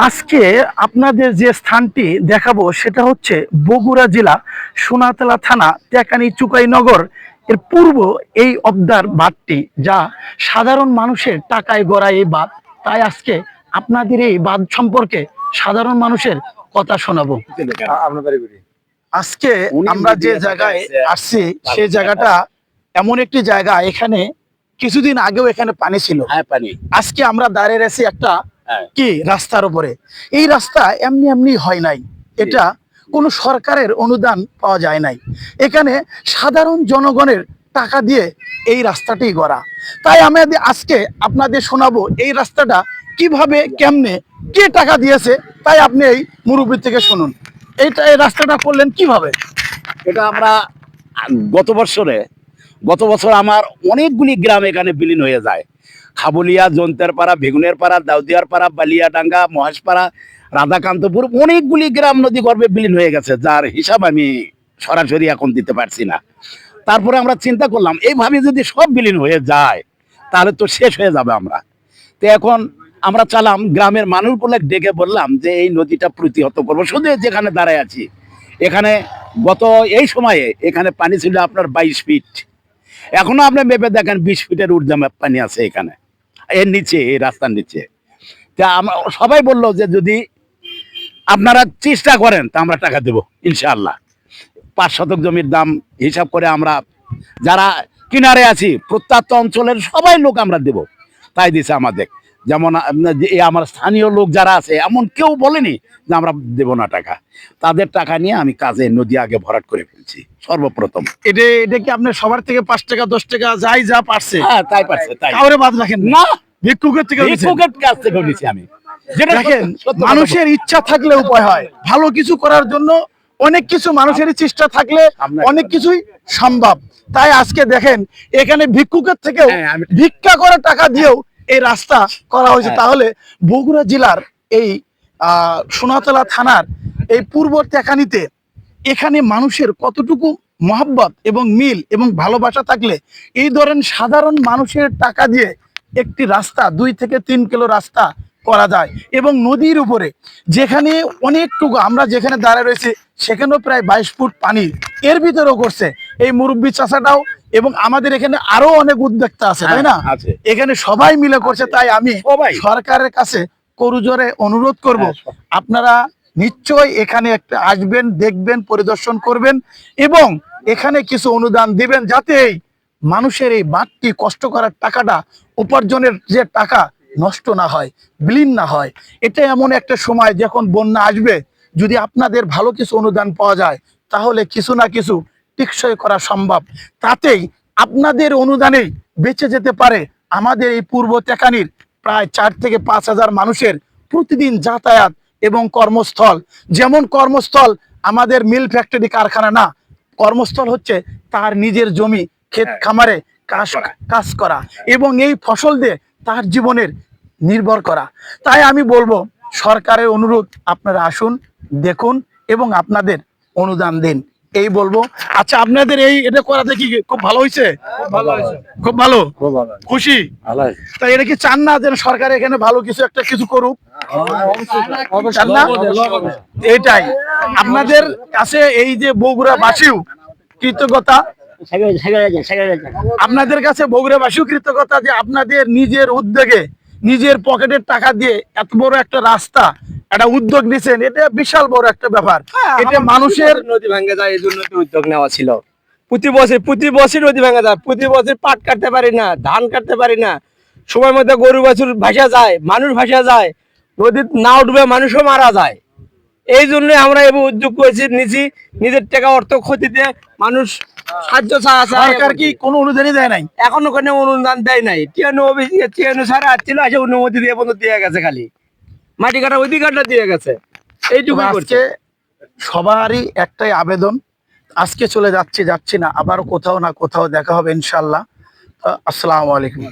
আজকে আপনাদের যে স্থানটি দেখাবো সেটা হচ্ছে বগুড়া জেলা সোনাতলা থানা টেকানি চুকাইনগর এর পূর্ব এই অবদার বাঁধটি, যা সাধারণ মানুষের টাকায় গড়া এই বাঁধ। তাই আজকে আপনাদের এই বাঁধ সম্পর্কে সাধারণ মানুষের কথা শোনাবো। আজকে আমরা যে জায়গায় আসছি সেই জায়গাটা এমন একটি জায়গা, এখানে কিছুদিন আগেও এখানে পানি ছিল। আজকে আমরা দাঁড়িয়ে আছি একটা কি রাস্তার উপরে। এই রাস্তা এমনি এমনি হয় নাই, এটা কোনো সরকারের অনুদান পাওয়া যায় নাই। এখানে সাধারণ জনগণের টাকা দিয়ে এই রাস্তাটি গড়া। তাই আমি আজকে আপনাদের শোনাবো এই রাস্তাটা কিভাবে, কেমনে, কে টাকা দিয়েছে। তাই আপনি এই মুরব্বী থেকে শুনুন, এই রাস্তাটা করলেন কিভাবে। এটা আমরা গত বছর আমার অনেকগুলি গ্রাম এখানে বিলীন হয়ে যায়। খাবুলিয়া, জন্তের পাড়া, বেগুনের পাড়া, দাউদিয়ার পাড়া, বালিয়াডাঙ্গা, মহেশপাড়া, রাধাকান্তপুর, অনেকগুলি গ্রাম নদী গর্ভে বিলীন হয়ে গেছে, যার হিসাব আমি সরাসরি এখন দিতে পারছি না। তারপরে আমরা চিন্তা করলাম এইভাবে যদি সব বিলীন হয়ে যায় তাহলে তো শেষ হয়ে যাবে আমরা। তো এখন আমরা চালাম গ্রামের মানুষগুলো ডেকে বললাম যে এই নদীটা প্রতিহত করবো। শুধু যেখানে দাঁড়ায় আছি এখানে গত এই সময়ে এখানে পানি ছিল আপনার 22 ফিট, এখনো আপনি মেপে দেখেন 20 ফিটের ঊর্ধ্বে পানি আছে এখানে, এর নিচে, এই রাস্তার নিচে। তা আমরা সবাই বললো যে যদি আপনারা চেষ্টা করেন তা আমরা টাকা দেবো ইনশাআল্লাহ। 5 শতক জমির দাম হিসাব করে আমরা যারা কিনারে আছি প্রত্যন্ত অঞ্চলের সবাই লোক আমরা দেব, তাই দিছে আমাদের। যেমন আমার স্থানীয় লোক যারা আছে এমন কেউ বলেনি যে আমরা দেব না টাকা। তাদের টাকা নিয়ে আমি কাজে নদী আগে ভরাট করে ফেলছি সর্বপ্রথম। এটা কি আপনার সবার থেকে 5 টাকা 10 টাকা যাই যা পারছে? হ্যাঁ, তাই পারছে। তাই কাউরে বাদ রাখেন না, ভিক্ষুকের থেকে কাছ থেকে নিয়েছি আমি। দেখেন, মানুষের ইচ্ছা থাকলে উপায় হয়। ভালো কিছু করার জন্য অনেক কিছু মানুষেরই চেষ্টা থাকলে অনেক কিছুই সম্ভব। তাই আজকে দেখেন এখানে ভিক্ষুকের থেকেও ভিক্ষা করে টাকা দিয়েও এই রাস্তা করা হয়েছে। তাহলে বগুড়া জেলার এই সোনাতলা থানার এই পূর্ব টেকানিতে এখানে মানুষের কতটুকু মহব্বত এবং মিল এবং ভালোবাসা থাকলে এই ধরেন সাধারণ মানুষের টাকা দিয়ে একটি রাস্তা 2 থেকে 3 কিলো রাস্তা করা যায়। এবং নদীর উপরে যেখানে অনেকটুকু, আমরা যেখানে দাঁড়িয়ে রয়েছে সেখানেও প্রায় 22 ফুট পানি, এর ভিতরেও করছে এই মুরব্বী চাচাটাও। এবং আমাদের এখানে আরো অনেক উদ্যোক্তা আছে, তাই না? এখানে সবাই মিলে করছে। তাই আমি সরকারের কাছে করজোরে অনুরোধ করব, আপনারা নিশ্চয় এখানে একটা আসবেন, দেখবেন, পরিদর্শন করবেন এবং এখানে কিছু অনুদান দিবেন, যাতে মানুষের এই বাঁধটি কষ্ট করার টাকাটা, উপার্জনের যে টাকা নষ্ট না হয়, বিলীন না হয়। এটা এমন একটা সময় যখন বন্যা আসবে, যদি আপনাদের ভালো কিছু অনুদান পাওয়া যায় তাহলে কিছু না কিছু টেকসই করা সম্ভব। তাতেই আপনাদের অনুদানেই বেঁচে যেতে পারে আমাদের এই পূর্ব টেকানির প্রায় 4 থেকে 5 হাজার মানুষের প্রতিদিন যাতায়াত এবং কর্মস্থল। যেমন কর্মস্থল আমাদের মিল, ফ্যাক্টরি, কারখানা না, কর্মস্থল হচ্ছে তার নিজের জমি, ক্ষেত খামারে কাজ করা এবং এই ফসল দিয়ে তার জীবনের নির্ভর করা। তাই আমি বলবো সরকারের অনুরোধ, আপনারা আসুন, দেখুন এবং আপনাদের অনুদান দিন, এই বলবো। আচ্ছা, আপনাদের এটা করা দেখি খুব ভালো হয়েছে? খুব ভালো, খুশি? তাই এটা কি চান না যে সরকার এখানে ভালো কিছু একটা কিছু করুক? চান না? এটাই আপনাদের কাছে এই যে বগুড়াবাসীও কৃতজ্ঞতা, আপনাদের কাছে বগুড়াবাসীও কৃতজ্ঞতা যে আপনাদের নিজের উদ্যোগে, নিজের পকেটের টাকা দিয়ে এত বড় একটা রাস্তা, একটা উদ্যোগ নিছেন। এটা বিশাল বড় একটা ব্যাপার। এটা মানুষের নদী ভাঙে যায়, এই জন্য উদ্যোগ নেওয়া ছিল। প্রতি বছর নদী ভাঙে যায়, প্রতি বছর পাট কাটতে পারি না, ধান কাটতে পারি না, সময় মধ্যে গরু বাছুর ভাসা যায়, মানুষ ভাসা যায়, নদীর নাও ডুবে মানুষও মারা যায়। এই জন্য আমরা এবার উদ্যোগ করেছি, নিজের টাকা অর্থ ক্ষতি দিয়ে মানুষ সাহায্য সরকার কি কোনো অনুদানই দেয় নাই? এখনো কোনো অনুদান দেয় নাই। টিয়ানো সারা আসছিল, আসে অনুমতি দিয়ে বন্ধ দিয়ে গেছে, খালি মাটি কাটার অধিকারটা দিয়ে গেছে। এইটুকু করছে। সবারই একটাই আবেদন, আজকে চলে যাচ্ছি না, আবার কোথাও না কোথাও দেখা হবে ইনশাল্লাহ। আসসালামু আলাইকুম।